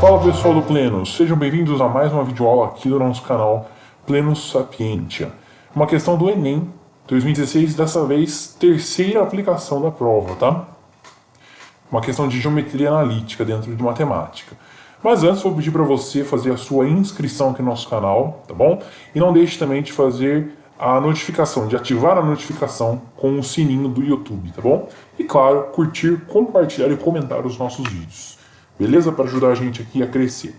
Fala pessoal do Plenos, sejam bem-vindos a mais uma videoaula aqui do nosso canal Plenos Sapientia. Uma questão do Enem 2016, dessa vez terceira aplicação da prova, tá? Uma questão de geometria analítica dentro de matemática. Mas antes vou pedir para você fazer a sua inscrição aqui no nosso canal, tá bom? E não deixe também de fazer a notificação, de ativar a notificação com o sininho do YouTube, tá bom? E claro, curtir, compartilhar e comentar os nossos vídeos. Beleza? Para ajudar a gente aqui a crescer.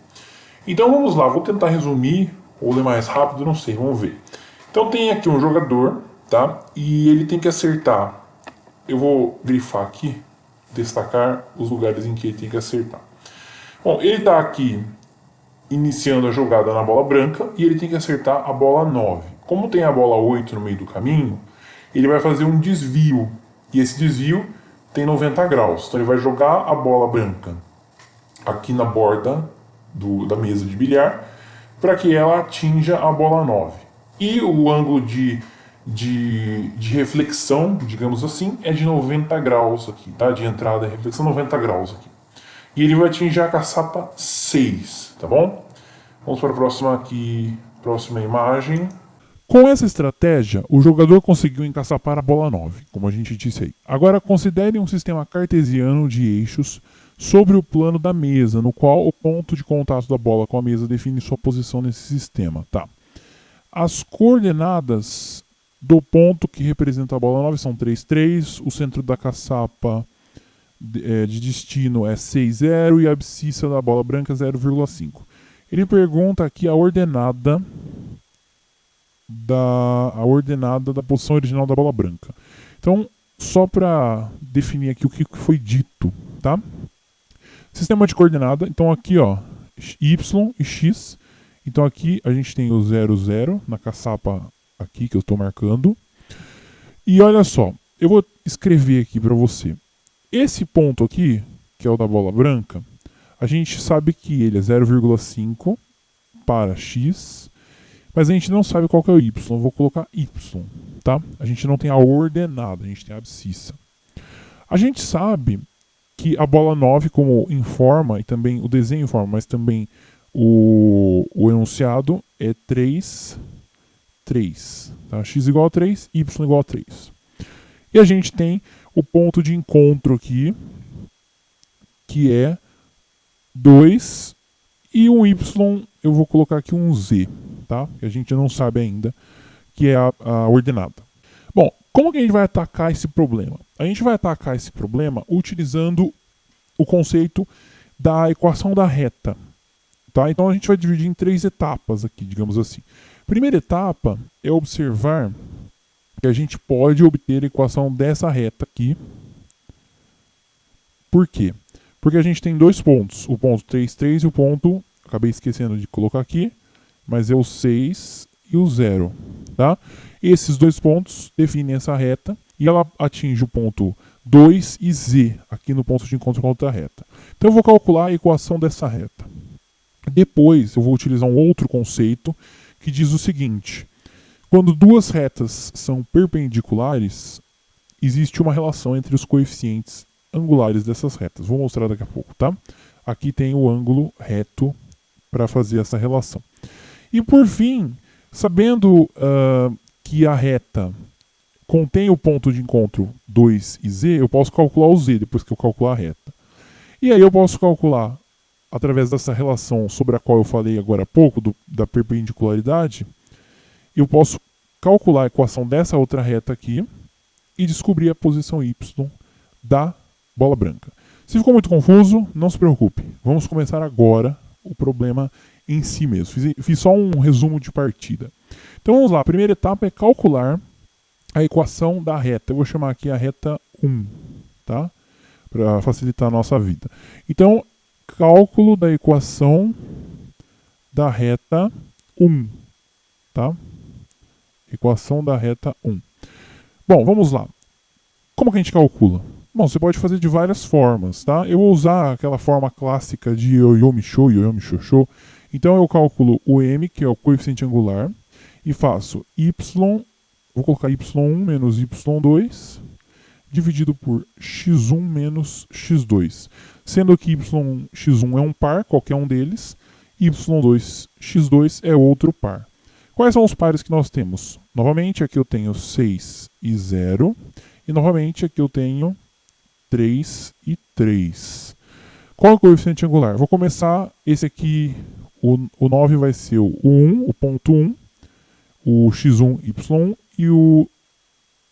Então vamos lá, vou tentar resumir ou ler mais rápido, não sei, vamos ver. Então tem aqui um jogador, tá? E ele tem que acertar. Eu vou grifar aqui, destacar os lugares em que ele tem que acertar. Bom, ele está aqui iniciando a jogada na bola branca e ele tem que acertar a bola 9. Como tem a bola 8 no meio do caminho, ele vai fazer um desvio. E esse desvio tem 90 graus. Então ele vai jogar a bola branca aqui na borda da mesa de bilhar, para que ela atinja a bola 9. E o ângulo de reflexão, digamos assim, é de 90 graus aqui, tá? De entrada e reflexão, 90 graus aqui. E ele vai atingir a caçapa 6, tá bom? Vamos para a próxima imagem. Com essa estratégia, o jogador conseguiu encaçapar a bola 9, como a gente disse aí. Agora considere um sistema cartesiano de eixos sobre o plano da mesa, no qual o ponto de contato da bola com a mesa define sua posição nesse sistema. Tá. As coordenadas do ponto que representa a bola 9 são 3, 3, o centro da caçapa de destino é 6, 0 e a abscissa da bola branca 0,5. Ele pergunta aqui a ordenada da posição original da bola branca. Então, só para definir aqui o que foi dito, tá? Sistema de coordenada, então aqui ó, y e x, então aqui a gente tem o 0, 0 na caçapa aqui que eu estou marcando. E olha só, eu vou escrever aqui para você. Esse ponto aqui, que é o da bola branca, a gente sabe que ele é 0,5 para x, mas a gente não sabe qual que é o y, eu vou colocar y, tá? A gente não tem a ordenada, a gente tem a abscissa. A gente sabe que a bola 9, como informa, e também o desenho informa, mas também o enunciado é 3, 3. Tá? X igual a 3, y igual a 3. E a gente tem o ponto de encontro aqui, que é 2, e um y, eu vou colocar aqui um z, tá? Que a gente não sabe ainda, que é a ordenada. Bom, como que a gente vai atacar esse problema? A gente vai atacar esse problema utilizando o conceito da equação da reta. Tá? Então a gente vai dividir em 3 etapas aqui, digamos assim. Primeira etapa é observar que a gente pode obter a equação dessa reta aqui. Por quê? Porque a gente tem dois pontos, o ponto 3, 3 e o ponto, acabei esquecendo de colocar aqui, mas é o 6 e o 0. Tá? Esses dois pontos definem essa reta e ela atinge o ponto 2 e z aqui no ponto de encontro com a outra reta. Então eu vou calcular a equação dessa reta. Depois eu vou utilizar um outro conceito que diz o seguinte: quando duas retas são perpendiculares, existe uma relação entre os coeficientes angulares dessas retas. Vou mostrar daqui a pouco, tá? Aqui tem o ângulo reto para fazer essa relação. E por fim, sabendo que a reta contém o ponto de encontro 2 e z, eu posso calcular o z depois que eu calcular a reta. E aí eu posso calcular, através dessa relação sobre a qual eu falei agora há pouco, da perpendicularidade, eu posso calcular a equação dessa outra reta aqui e descobrir a posição y da bola branca. Se ficou muito confuso, não se preocupe. Vamos começar agora o problema em si mesmo. Fiz só um resumo de partida. Então vamos lá, a primeira etapa é calcular a equação da reta. Eu vou chamar aqui a reta 1, tá? Para facilitar a nossa vida. Então, cálculo da equação da reta 1, tá? Equação da reta 1. Bom, vamos lá. Como que a gente calcula? Bom, você pode fazer de várias formas, tá? Eu vou usar aquela forma clássica de Yoyomi-Shou, Yoyomi-Shosho. Então eu calculo o m, que é o coeficiente angular, e faço y, vou colocar y1 menos y2 dividido por x1 menos x2, sendo que x1 é um par, qualquer um deles, y2, x2 é outro par. Quais são os pares que nós temos? Novamente, aqui eu tenho 6 e 0, e novamente aqui eu tenho 3 e 3. Qual é o coeficiente angular? Vou começar, esse aqui, o 9 vai ser o 1, o ponto 1, o x1, y1, e o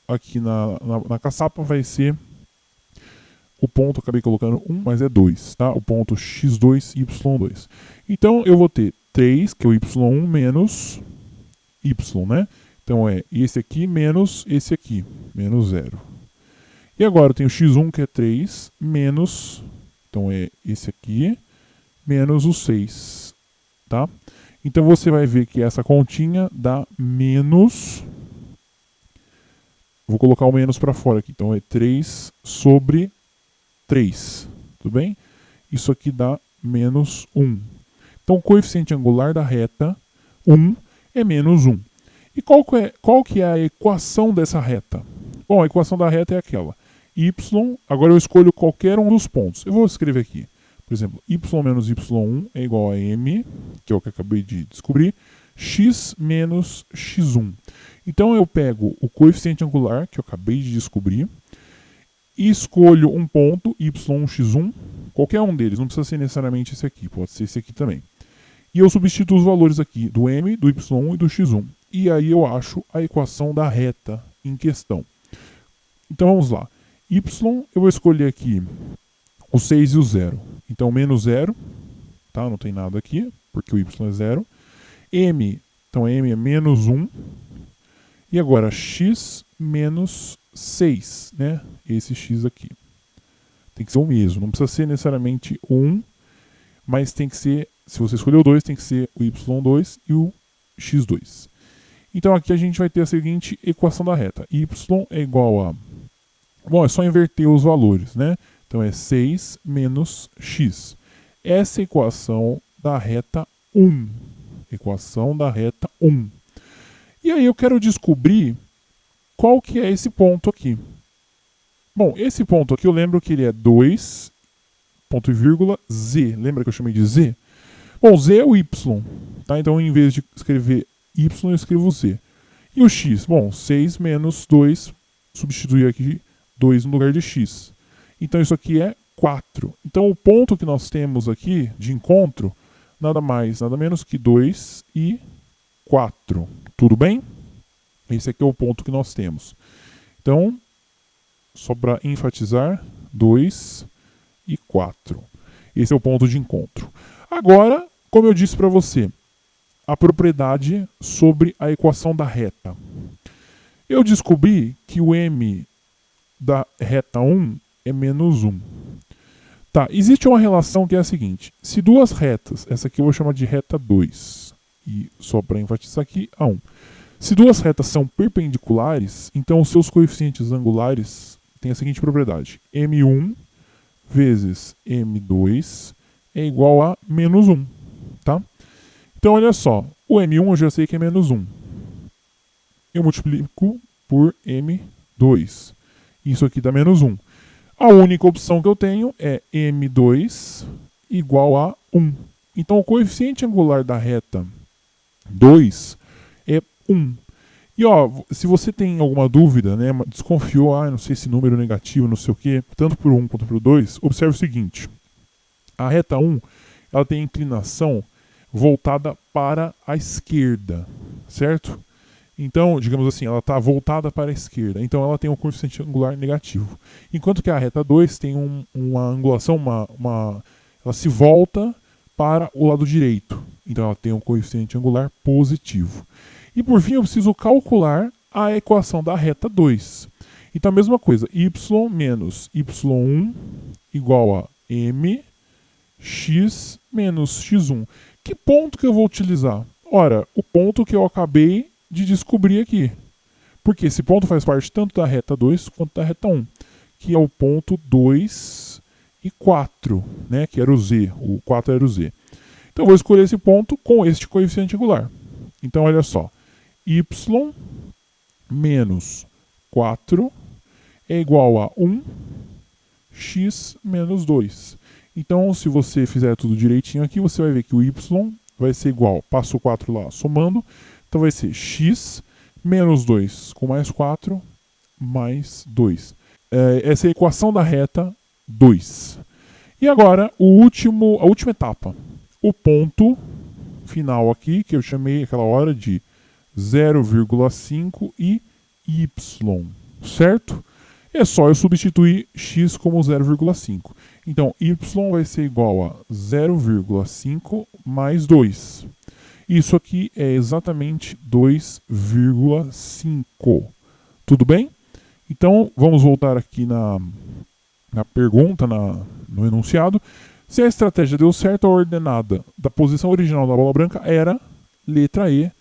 aqui na caçapa vai ser o ponto, acabei colocando 1, mas é 2, tá? O ponto x2, y2. Então eu vou ter 3, que é o y1, menos y, né? Então é esse aqui menos esse aqui, menos 0. E agora eu tenho x1, que é 3, menos, então é esse aqui, menos o 6, tá? Então você vai ver que essa continha dá menos, vou colocar o menos para fora aqui, então é 3 sobre 3, tudo bem? Isso aqui dá menos 1. Então o coeficiente angular da reta 1 é menos 1. E qual que é a equação dessa reta? Bom, a equação da reta é aquela. Y, agora eu escolho qualquer um dos pontos. Eu vou escrever aqui. Por exemplo, y menos y1 é igual a m, que é o que eu acabei de descobrir, x menos x1. Então eu pego o coeficiente angular, que eu acabei de descobrir, e escolho um ponto, y1, x1, qualquer um deles, não precisa ser necessariamente esse aqui, pode ser esse aqui também. E eu substituo os valores aqui do m, do y1 e do x1. E aí eu acho a equação da reta em questão. Então vamos lá. Y, eu vou escolher aqui o 6 e o 0. Então menos 0, tá? Não tem nada aqui, porque o y é 0. M, então m é menos 1. E agora x menos 6, né? Esse x aqui. Tem que ser o mesmo, não precisa ser necessariamente 1, mas tem que ser, se você escolher o 2, tem que ser o y2 e o x2. Então aqui a gente vai ter a seguinte equação da reta. Y é igual a... Bom, é só inverter os valores, né? Então é 6 menos x. Essa é a equação da reta 1. Equação da reta 1. E aí eu quero descobrir qual que é esse ponto aqui. Bom, esse ponto aqui eu lembro que ele é 2, ponto e vírgula, z. Lembra que eu chamei de z? Bom, z é o y, tá? Então em vez de escrever y, eu escrevo z. E o x? Bom, 6 menos 2, substituir aqui 2 no lugar de x. Então isso aqui é 4. Então o ponto que nós temos aqui de encontro, nada mais, nada menos que 2 e 4. Tudo bem? Esse aqui é o ponto que nós temos. Então, só para enfatizar, 2 e 4. Esse é o ponto de encontro. Agora, como eu disse para você, a propriedade sobre a equação da reta. Eu descobri que o m da reta 1 é menos 1. Tá, existe uma relação que é a seguinte. Se duas retas, essa aqui eu vou chamar de reta 2, e só para enfatizar aqui, a 1. Se duas retas são perpendiculares, então os seus coeficientes angulares têm a seguinte propriedade. m1 vezes m2 é igual a menos 1. Tá? Então, olha só. O m1 eu já sei que é menos 1. Eu multiplico por m2. Isso aqui dá menos 1. A única opção que eu tenho é m2 igual a 1. Então, o coeficiente angular da reta 2 é 1. E ó, se você tem alguma dúvida, né, desconfiou, não sei se número negativo, não sei o que, tanto por 1 quanto por 2, observe o seguinte. A reta 1 ela tem inclinação voltada para a esquerda, certo? Então, digamos assim, ela está voltada para a esquerda, então ela tem um coeficiente angular negativo. Enquanto que a reta 2 tem uma angulação, ela se volta para o lado direito, então ela tem um coeficiente angular positivo. E por fim eu preciso calcular a equação da reta 2. Então a mesma coisa, y menos y1 igual a m x menos x1. Que ponto que eu vou utilizar? Ora, o ponto que eu acabei de descobrir aqui. Porque esse ponto faz parte tanto da reta 2 quanto da reta 1, que é o ponto 2 e 4, né? Que era o z, o 4 era o z. Então eu vou escolher esse ponto com este coeficiente angular. Então olha só, y menos 4 é igual a 1x menos 2. Então, se você fizer tudo direitinho aqui, você vai ver que o y vai ser igual, passo 4 lá, somando, então vai ser x menos 2 com mais 4, mais 2. Essa é a equação da reta 2. E agora, a última etapa. O ponto final aqui, que eu chamei aquela hora de 0,5 e y, certo? É só eu substituir x como 0,5. Então, y vai ser igual a 0,5 mais 2. Isso aqui é exatamente 2,5. Tudo bem? Então, vamos voltar aqui na pergunta, no enunciado. Se a estratégia deu certo, a ordenada da posição original da bola branca era, letra E,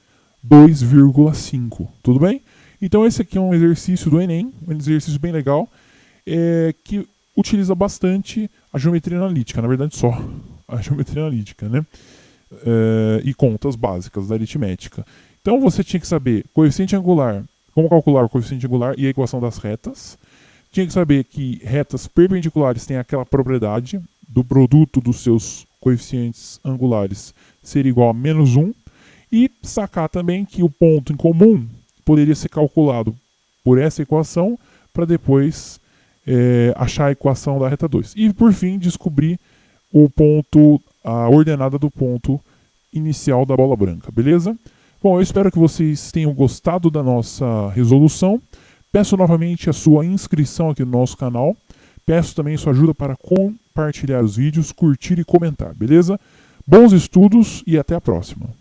2,5. Tudo bem? Então esse aqui é um exercício do Enem, um exercício bem legal, que utiliza bastante a geometria analítica, na verdade só a geometria analítica, né? E contas básicas da aritmética. Então você tinha que saber coeficiente angular, como calcular o coeficiente angular e a equação das retas. Tinha que saber que retas perpendiculares têm aquela propriedade do produto dos seus coeficientes angulares ser igual a menos 1. E sacar também que o ponto em comum poderia ser calculado por essa equação para depois achar a equação da reta 2. E por fim, descobrir a ordenada do ponto inicial da bola branca, beleza? Bom, eu espero que vocês tenham gostado da nossa resolução. Peço novamente a sua inscrição aqui no nosso canal. Peço também sua ajuda para compartilhar os vídeos, curtir e comentar, beleza? Bons estudos e até a próxima.